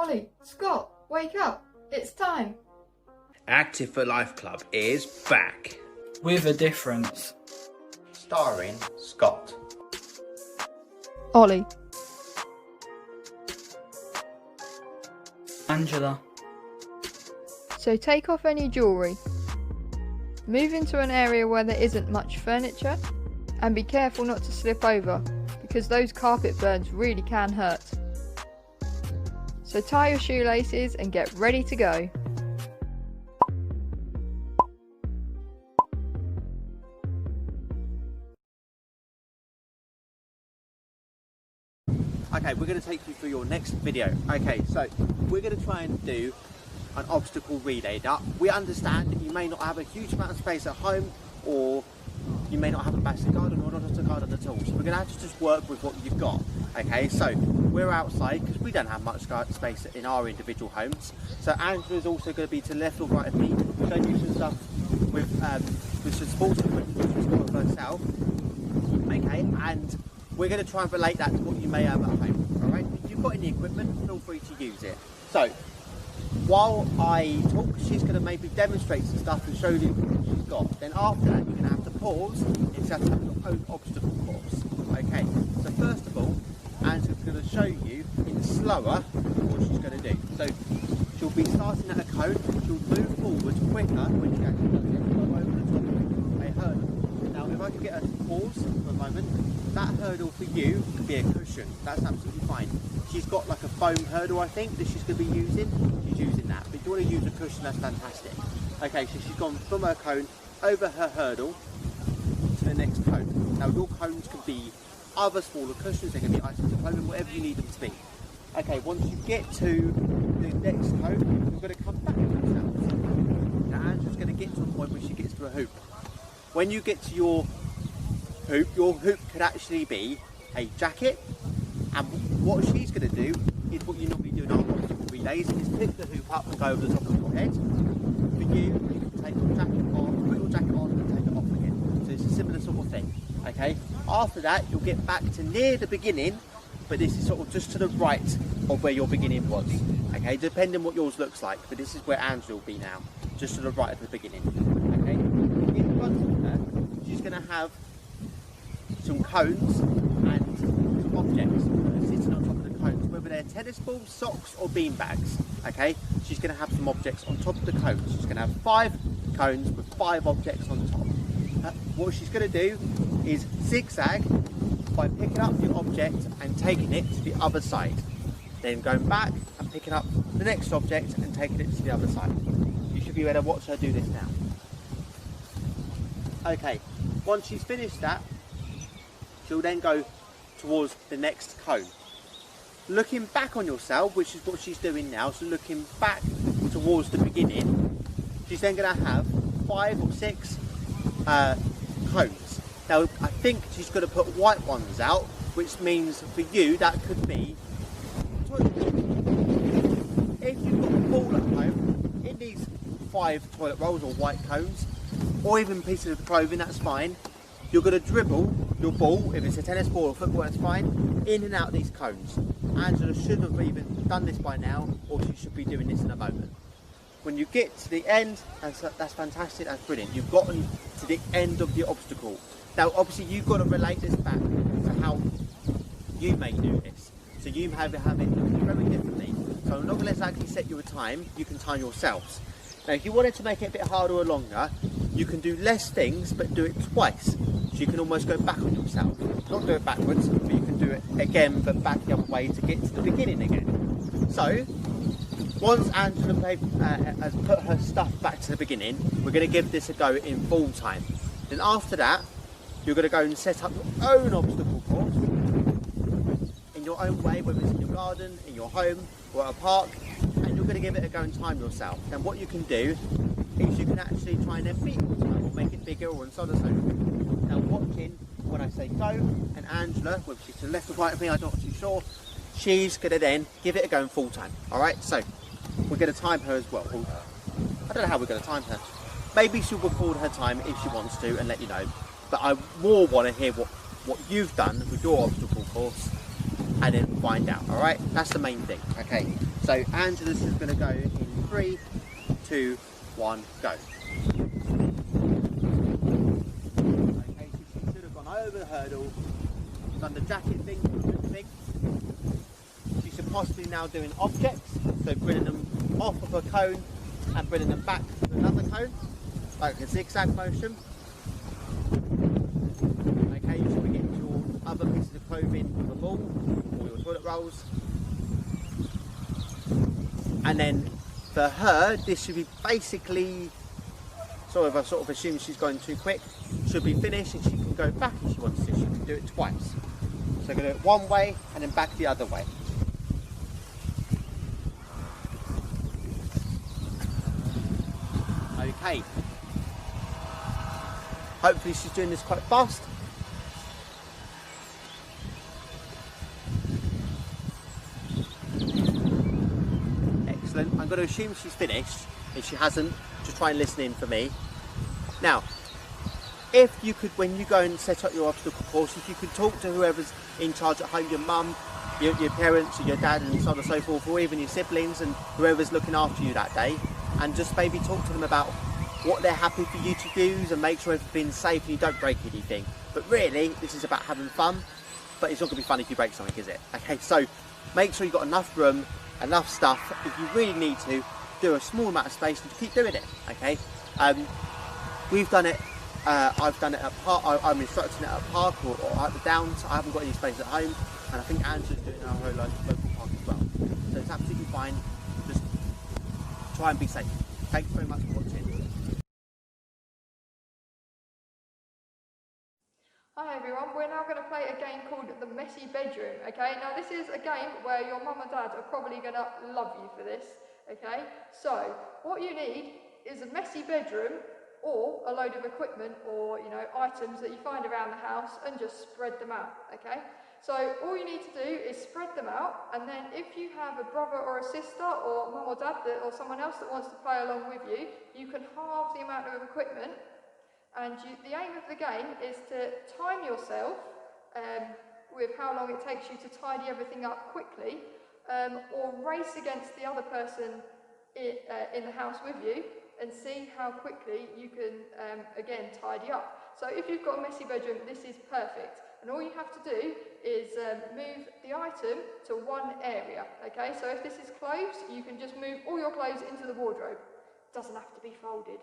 Ollie, Scott, wake up. It's time. Active for Life Club is back. With a difference. Starring Scott, Ollie, Angela. so take off any jewellery. Move into an area where there isn't much furniture and be careful not to slip over because those carpet burns really can hurt. So tie your shoelaces and get ready to go. Okay, we're going to take you through your next video. Okay, so we're going to try and do an obstacle relay. Now, we understand that you may not have a huge amount of space at home, or you may not have a massive garden or not a garden at all. So we're going to have to just work with what you've got. Okay, so we're outside because we don't have much space in our individual homes. So Angela's also going to be to the left or right of me, showing you some stuff with some sports equipment that she's got with herself. Okay, and we're going to try and relate that to what you may have at home. Alright, if you've got any equipment, feel free to use it. So, while I talk, she's going to maybe demonstrate some stuff and show you what she's got. Then after that, you're going to have to pause and set up your own obstacle course. Okay, so first of all, Angela's going to show you in slower what she's going to do. So, she'll be starting at a cone, she'll move forward quicker when she actually does it, go over the top of a hurdle. Now, if I could get her to pause for a moment, that hurdle for you could be a cushion. That's absolutely fine. She's got like a foam hurdle, I think, that she's going to be using. She's using that. But if you want to use a cushion, that's fantastic. Okay, so she's gone from her cone over her hurdle to the next cone. Now, your cones can be other smaller cushions. They can be items of clothing, whatever you need them to be. Okay, once you get to the next cone, you're going to come back to yourself. Now, Angela's going to get to a point where she gets to a hoop. When you get to your hoop could actually be a jacket, and what she's going to do is what you normally do in our obstacle relays, is pick the hoop up and go over the top of your head. For you can take your jacket on, put your jacket on and take it off again. So it's a similar sort of thing. Okay, after that you'll get back to near the beginning, but this is sort of just to the right of where your beginning was. Okay, depending what yours looks like, but this is where Angela will be now, just to the right of the beginning. Okay, in front of her she's going to have some cones and some objects sitting on top of the cones, whether they're tennis balls, socks or bean bags. Okay, she's going to have some objects on top of the cones. She's going to have 5 cones with 5 objects on top. What she's going to do is zigzag by picking up the object and taking it to the other side, then going back and picking up the next object and taking it to the other side. You should be able to watch her do this now. Okay, once she's finished that, she'll then go towards the next cone. Looking back on yourself, which is what she's doing now, so looking back towards the beginning, she's then going to have 5 or 6 cones. Now, I think she's going to put white ones out, which means for you that could be toilet roll. If you've got a ball at home, it needs 5 toilet rolls or white cones, or even pieces of clothing, that's fine. You're going to dribble your ball, if it's a tennis ball or football, that's fine, in and out these cones. Angela should have even done this by now, or she should be doing this in a moment. When you get to the end, that's fantastic, that's brilliant. You've gotten to the end of the obstacle. Now, obviously, you've got to relate this back to how you may do this. So you have it very differently. So I'm not going to exactly set you a time, you can time yourselves. Now, if you wanted to make it a bit harder or longer, you can do less things, but do it twice. So you can almost go back on yourself. Not do it backwards, but you can do it again, but back the other way to get to the beginning again. So, once Angela has put her stuff back to the beginning, we're going to give this a go in full time. Then after that, you're going to go and set up your own obstacle course in your own way, whether it's in your garden, in your home, or at a park, and you're going to give it a go and time yourself. Then what you can do is you can actually try and then beat your time or make it bigger or and so on and so forth. Now watching when I say go, and Angela, whether she's to the left or right of me, I'm not too sure, she's going to then give it a go in full time. Alright, so we're going to time her as well. I don't know how we're going to time her. Maybe she'll record her time if she wants to and let you know. But I more want to hear what you've done with your obstacle course and then find out. All right, that's the main thing. Okay, so Angela's is going to go in 3, 2, 1, go. Okay, so she should have gone over the hurdle, done the jacket thing, She should possibly now doing objects, so bringing them off of a cone and bringing them back to another cone, like a zigzag motion. Okay, you should be getting your other pieces of clothing on the ball or your toilet rolls. And then for her, this should be basically, sort of assume she's going too quick, should be finished and she can go back if she wants to. She can do it twice. So go do it one way and then back the other way. Okay. Hopefully she's doing this quite fast. Excellent. I'm going to assume she's finished. If she hasn't, just try and listen in for me. Now, if you could, when you go and set up your obstacle course, if you could talk to whoever's in charge at home, your mum, your parents, or your dad, and so on and so forth, or even your siblings and whoever's looking after you that day, and just maybe talk to them about what they're happy for you to use and make sure everything's safe and you don't break anything. But really, this is about having fun, but it's not going to be fun if you break something, is it? Okay, so make sure you've got enough room, enough stuff. If you really need to, do a small amount of space and keep doing it, okay? We've done it, I've done it at park, I'm instructing it at park or at the Downs. I haven't got any space at home, and I think Angela's doing it at her local park as well. So it's absolutely fine, just try and be safe. Thanks very much for watching. Hi everyone, we're now going to play a game called The Messy Bedroom, okay? Now this is a game where your mum and dad are probably going to love you for this, okay? So, what you need is a messy bedroom or a load of equipment or, you know, items that you find around the house and just spread them out, okay? So, all you need to do is spread them out, and then if you have a brother or a sister or mum or dad or someone else that wants to play along with you, you can halve the amount of equipment. And the aim of the game is to time yourself with how long it takes you to tidy everything up quickly, or race against the other person in the house with you and see how quickly you can, again, tidy up. So if you've got a messy bedroom, this is perfect. And all you have to do is move the item to one area, okay? So if this is clothes, you can just move all your clothes into the wardrobe. It doesn't have to be folded.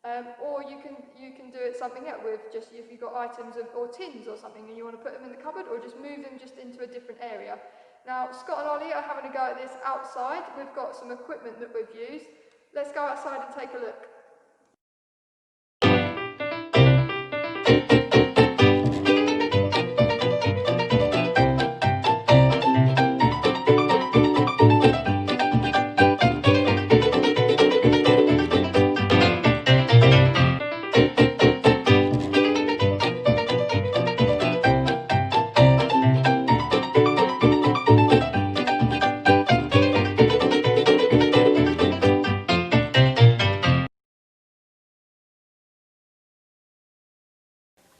Or you can do it something else with just if you've got items or tins or something and you want to put them in the cupboard, or just move them just into a different area. Now Scott and Ollie are having a go at this outside. We've got some equipment that we've used. Let's go outside and take a look.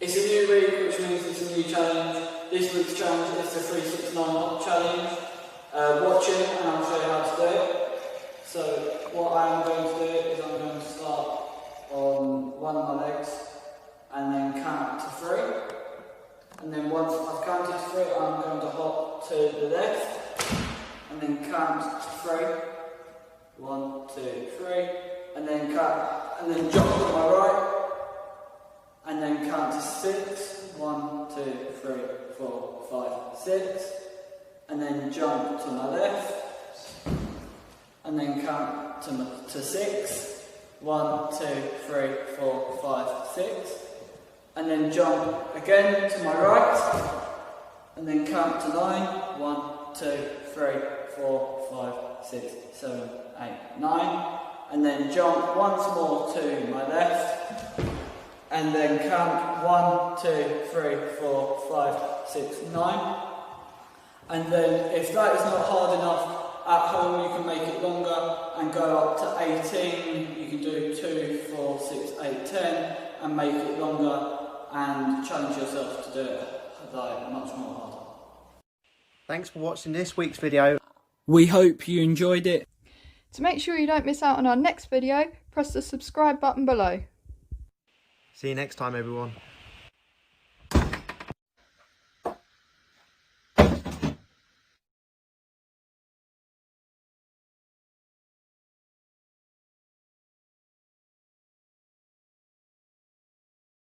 It's a new week, which means it's a new challenge. This week's challenge is the 369 hop challenge. Watch it and I'll show you how to do it. So what I am going to do is I'm going to start on one of my legs and then count to 3. And then once I've counted to 3, I'm going to hop to the left and then count to 3. 1, 2, 3, and then count, and then jump to my right. And then count to 6. 1, 2, 3, 4, 5, 6. And then jump to my left. And then count to 6. 1, 2, 3, 4, 5, 6. And then jump again to my right. And then count to 9. 1, 2, 3, 4, 5, 6, 7, 8, 9. And then jump once more to my left. And then count 1, 2, 3, 4, 5, 6, 9. And then if that is not hard enough, at home you can make it longer and go up to 18. You can do 2, 4, 6, 8, 10 and make it longer and challenge yourself to do it like much more harder. Thanks for watching this week's video. We hope you enjoyed it. To make sure you don't miss out on our next video, press the subscribe button below. See you next time, everyone.